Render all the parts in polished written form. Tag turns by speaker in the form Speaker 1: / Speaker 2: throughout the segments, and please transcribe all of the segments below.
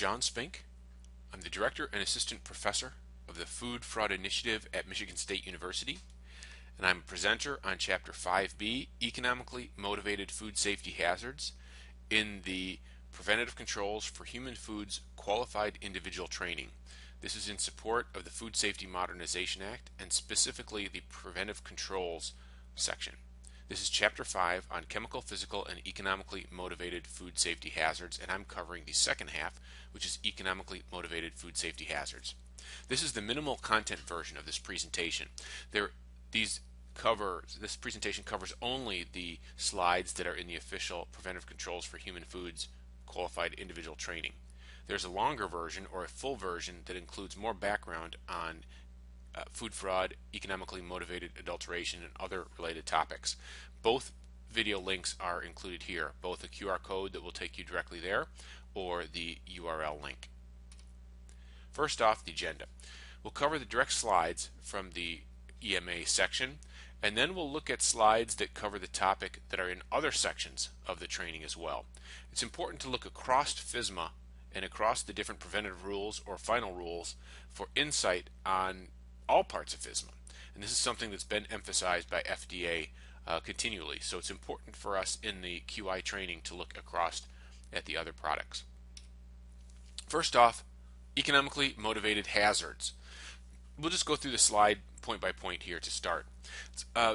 Speaker 1: John Spink. I'm the Director and Assistant Professor of the Food Fraud Initiative at Michigan State University, and I'm a presenter on Chapter 5B, Economically Motivated Food Safety Hazards, in the Preventative Controls for Human Foods Qualified Individual Training. This is in support of the Food Safety Modernization Act and specifically the Preventive Controls section. This is Chapter 5 on Chemical, Physical, and Economically Motivated Food Safety Hazards, and I'm covering the second half, which is Economically Motivated Food Safety Hazards. This is the minimal content version of this presentation. This presentation covers only the slides that are in the official Preventive Controls for Human Foods Qualified Individual Training. There's a longer version or a full version that includes more background on food fraud, economically motivated adulteration, and other related topics. Both video links are included here, both a QR code that will take you directly there or the URL link. First off, the agenda. We'll cover the direct slides from the EMA section, and then we'll look at slides that cover the topic that are in other sections of the training as well. It's important to look across FSMA and across the different preventative rules or final rules for insight on all parts of FSMA. And this is something that's been emphasized by FDA continually. So it's important for us in the QI training to look across at the other products. First off, economically motivated hazards. We'll just go through the slide point by point here to start.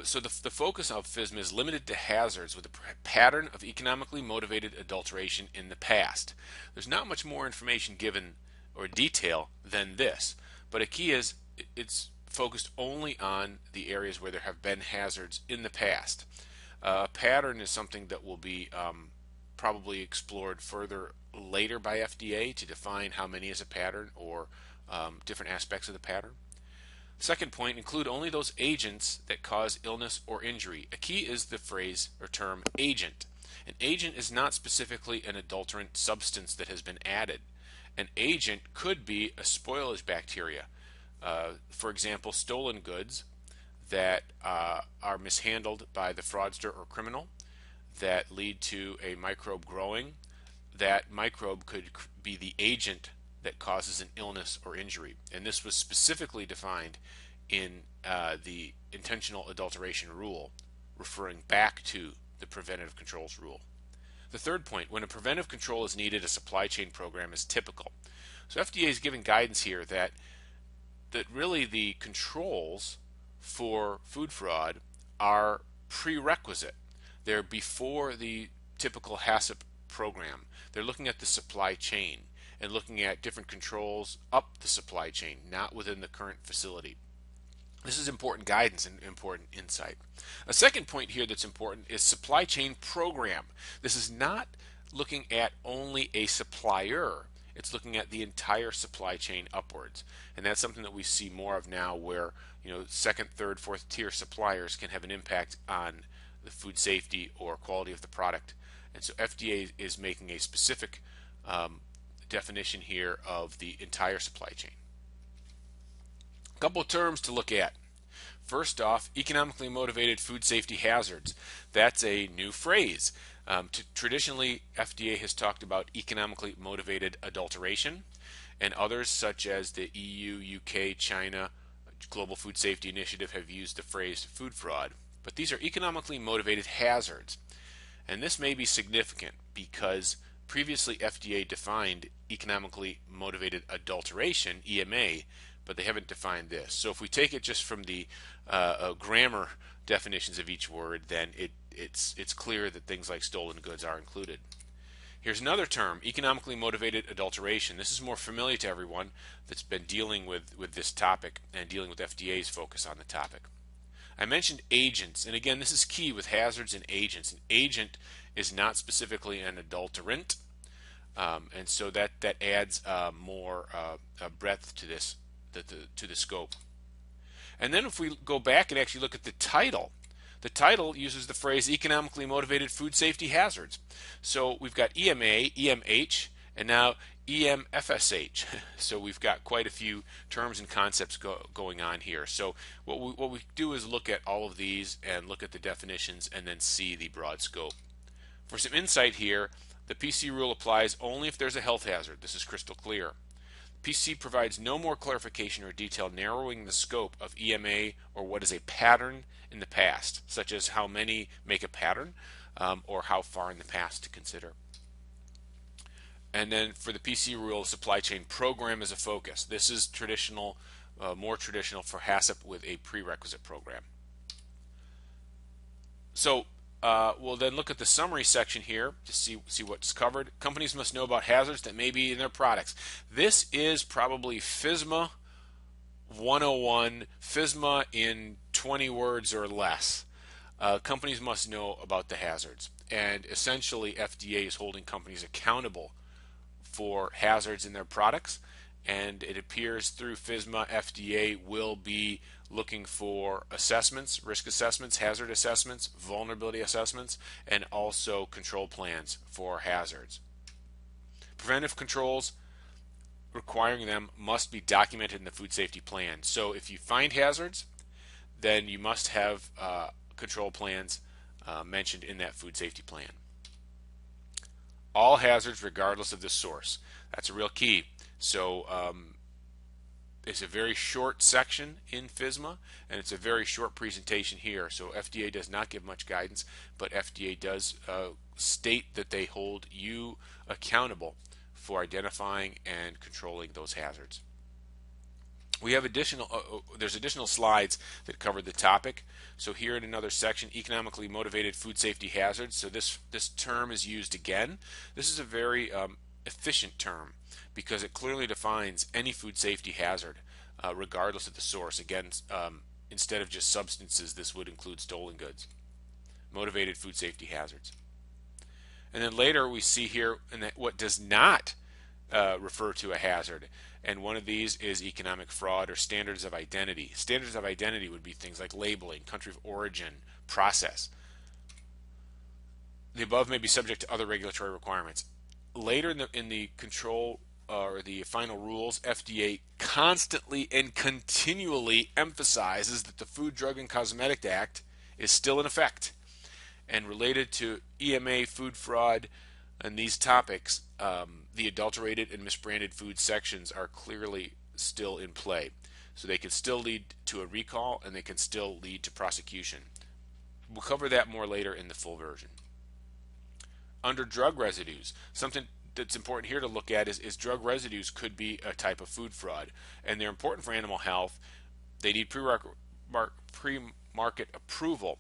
Speaker 1: So the focus of FSMA is limited to hazards with a pattern of economically motivated adulteration in the past. There's not much more information given or detail than this, but a key is it's focused only on the areas where there have been hazards in the past. A pattern is something that will be probably explored further later by FDA to define how many is a pattern or different aspects of the pattern. Second point, include only those agents that cause illness or injury. A key is the phrase or term agent. An agent is not specifically an adulterant substance that has been added. An agent could be a spoilage bacteria. For example, stolen goods that are mishandled by the fraudster or criminal that lead to a microbe growing. That microbe could be the agent that causes an illness or injury. And this was specifically defined in the intentional adulteration rule, referring back to the preventive controls rule. The third point, when a preventive control is needed, a supply chain program is typical. So FDA is giving guidance here that really the controls for food fraud are prerequisite. They're before the typical HACCP program. They're looking at the supply chain and looking at different controls up the supply chain, not within the current facility. This is important guidance and important insight. A second point here that's important is supply chain program. This is not looking at only a supplier. It's looking at the entire supply chain upwards. And that's something that we see more of now where, second, third, fourth tier suppliers can have an impact on the food safety or quality of the product. And so FDA is making a specific definition here of the entire supply chain. A couple of terms to look at. First off, economically motivated food safety hazards. That's a new phrase. Traditionally, FDA has talked about economically motivated adulteration, and others such as the EU, UK, China, Global Food Safety Initiative have used the phrase food fraud. But these are economically motivated hazards. And this may be significant because previously FDA defined economically motivated adulteration, EMA, but they haven't defined this. So if we take it just from the grammar definitions of each word, then it's clear that things like stolen goods are included. Here's another term, economically motivated adulteration. This is more familiar to everyone that's been dealing with this topic and dealing with FDA's focus on the topic. I mentioned agents, and again, this is key with hazards and agents. An agent is not specifically an adulterant, and so that adds more breadth to this, to the scope. And then if we go back and actually look at the title uses the phrase economically motivated food safety hazards. So we've got EMA, EMH, and now EMFSH. So we've got quite a few terms and concepts going on here. So what we do is look at all of these and look at the definitions and then see the broad scope. For some insight here, The PC rule applies only if there's a health hazard. This is crystal clear. PC provides no more clarification or detail narrowing the scope of EMA or what is a pattern in the past, such as how many make a pattern or how far in the past to consider. And then for the PC rule, supply chain program is a focus. This is traditional, more traditional for HACCP with a prerequisite program. So we'll then look at the summary section here to see what's covered. Companies must know about hazards that may be in their products. This is probably FSMA 101, FSMA in 20 words or less. Companies must know about the hazards, and essentially FDA is holding companies accountable for hazards in their products, and it appears through FSMA FDA will be looking for assessments, risk assessments, hazard assessments, vulnerability assessments, and also control plans for hazards. Preventive controls requiring them must be documented in the food safety plan. So if you find hazards, then you must have control plans mentioned in that food safety plan. All hazards regardless of the source. That's a real key. So it's a very short section in FSMA, and it's a very short presentation here. So FDA does not give much guidance, but FDA does state that they hold you accountable for identifying and controlling those hazards. We have there's additional slides that cover the topic. So here in another section, economically motivated food safety hazards. So this term is used again. This is a very efficient term because it clearly defines any food safety hazard regardless of the source. Again, instead of just substances, this would include stolen goods. Motivated food safety hazards. And then later we see here what does not refer to a hazard, and one of these is economic fraud or standards of identity. Standards of identity would be things like labeling, country of origin, process. The above may be subject to other regulatory requirements. Later in the control or the final rules, FDA constantly and continually emphasizes that the Food, Drug, and Cosmetic Act is still in effect. And related to EMA, food fraud, and these topics, the adulterated and misbranded food sections are clearly still in play. So they can still lead to a recall, and they can still lead to prosecution. We'll cover that more later in the full version. Under drug residues, something that's important here to look at is drug residues could be a type of food fraud, and they're important for animal health. They need pre-market approval,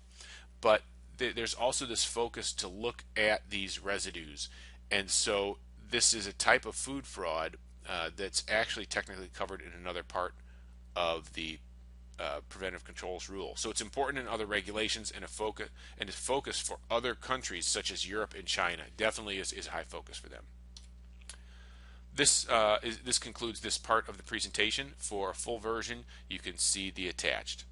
Speaker 1: but there's also this focus to look at these residues, and so this is a type of food fraud that's actually technically covered in another part of the preventive controls rule. So it's important in other regulations, and a focus for other countries such as Europe and China. Definitely is a high focus for them. This concludes this part of the presentation. For a full version, you can see the attached.